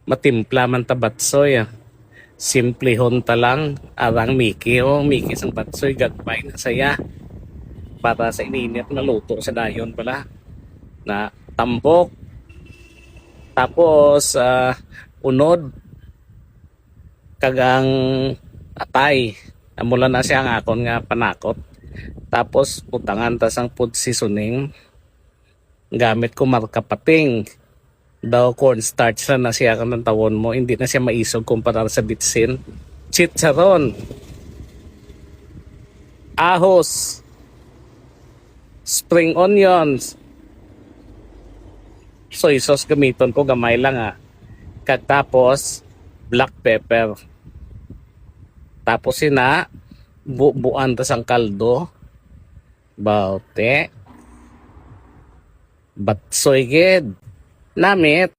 Matimpla man ta batsoy. Simplehon ta lang. Arang Miki Miki sang batsoy gagpay na saya. Para sa ininit na luto sa dayon pala. Na tambok. Tapos unod. Kagang atay. Mula na siya ang akon nga panakot. Tapos putangan ta sang food seasoning. Gamit ko markapating. Daw cornstarch na siya kan tawon mo, hindi na siya maisog kumpara sa bitsin. Chicharon, ahos, spring onions, soy sauce gamiton ko gamay lang Tapos black pepper. Tapos sina buuan tas ang kaldo. Baute. Batsoy gid. Namit.